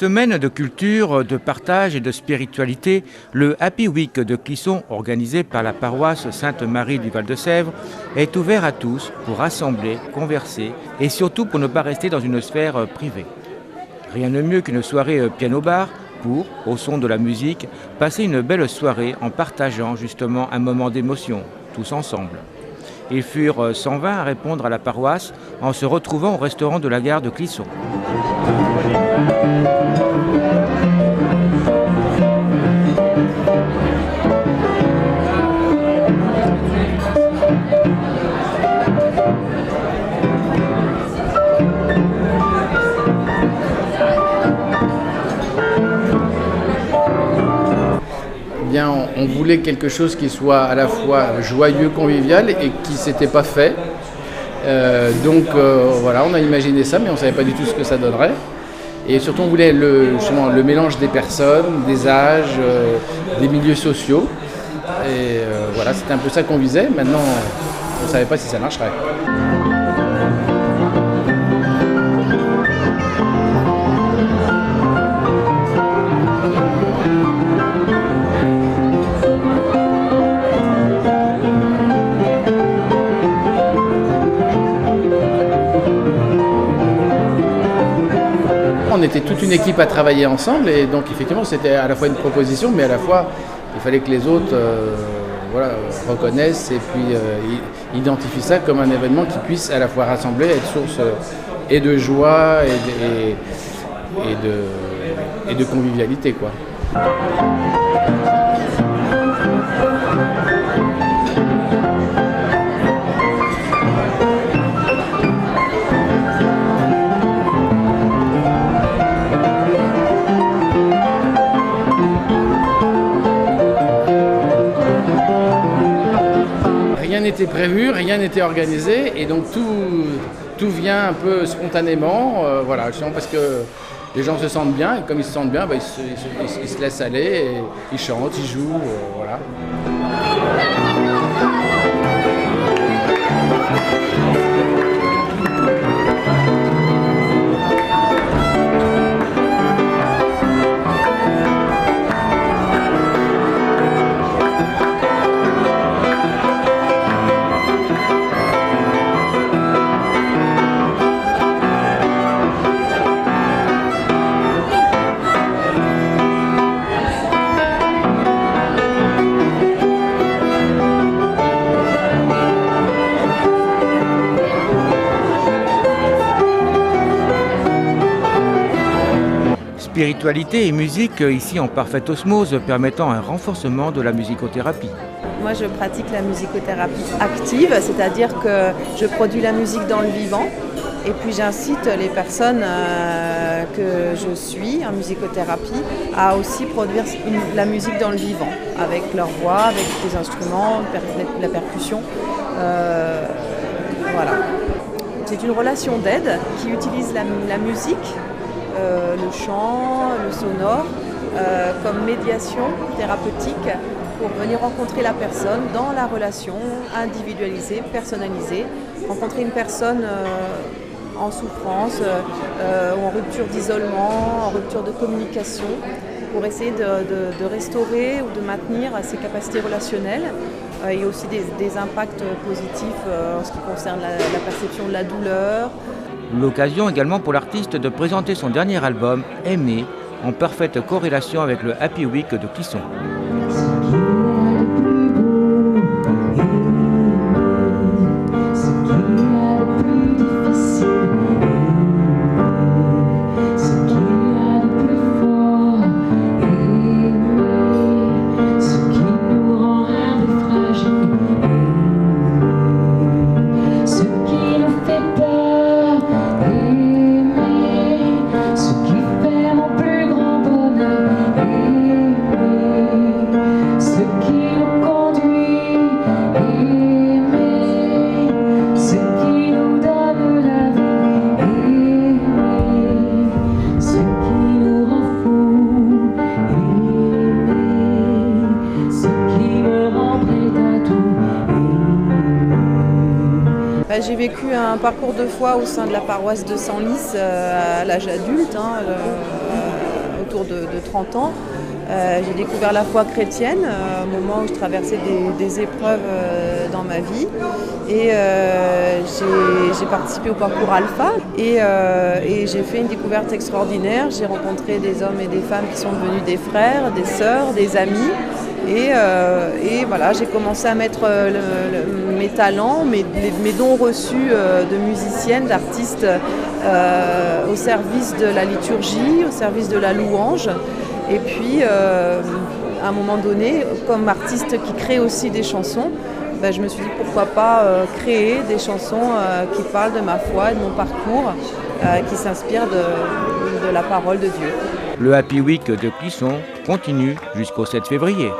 semaine de culture, de partage et de spiritualité, le Happy Week de Clisson, organisé par la paroisse Sainte-Marie du Val-de-Sèvres, est ouvert à tous pour rassembler, converser et surtout pour ne pas rester dans une sphère privée. Rien de mieux qu'une soirée piano-bar pour, au son de la musique, passer une belle soirée en partageant justement un moment d'émotion, tous ensemble. Ils furent 120 à répondre à la paroisse en se retrouvant au restaurant de la gare de Clisson. Bien, on voulait quelque chose qui soit à la fois joyeux, convivial et qui ne s'était pas fait. Donc voilà, on a imaginé ça, mais on ne savait pas du tout ce que ça donnerait. Et surtout, on voulait justement le mélange des personnes, des âges, des milieux sociaux. Et voilà, c'était un peu ça qu'on visait. Maintenant, on ne savait pas si ça marcherait. On était toute une équipe à travailler ensemble et donc effectivement c'était à la fois une proposition mais à la fois il fallait que les autres reconnaissent et puis identifient ça comme un événement qui puisse à la fois rassembler, être source et de joie et de convivialité, quoi. Rien n'était prévu, rien n'était organisé et donc tout vient un peu spontanément, voilà, parce que les gens se sentent bien et comme ils se sentent bien, ils se laissent aller, et ils chantent, ils jouent, voilà. Spiritualité et musique ici en parfaite osmose, permettant un renforcement de la musicothérapie. Moi je pratique la musicothérapie active, c'est-à-dire que je produis la musique dans le vivant et puis j'incite les personnes que je suis en musicothérapie à aussi produire la musique dans le vivant, avec leur voix, avec des instruments, la percussion. Voilà. C'est une relation d'aide qui utilise la musique, le chant, le sonore, comme médiation thérapeutique pour venir rencontrer la personne dans la relation individualisée, personnalisée, rencontrer une personne en souffrance ou en rupture d'isolement, en rupture de communication, pour essayer de restaurer ou de maintenir ses capacités relationnelles. Il y a aussi des impacts positifs en ce qui concerne la perception de la douleur. L'occasion également pour l'artiste de présenter son dernier album, Aimer, en parfaite corrélation avec le Happy Week de Clisson. J'ai vécu un parcours de foi au sein de la paroisse de Senlis à l'âge adulte. autour de 30 ans. J'ai découvert la foi chrétienne au moment où je traversais des épreuves dans ma vie. Et j'ai participé au parcours Alpha et j'ai fait une découverte extraordinaire. J'ai rencontré des hommes et des femmes qui sont devenus des frères, des sœurs, des amis. Et voilà, j'ai commencé à mettre mes talents, mes dons reçus de musicienne, d'artiste au service de la liturgie, au service de la louange. Et puis, à un moment donné, comme artiste qui crée aussi des chansons, je me suis dit pourquoi pas créer des chansons qui parlent de ma foi et de mon parcours, qui s'inspirent de la parole de Dieu. Le Happy Week de Clisson continue jusqu'au 7 février.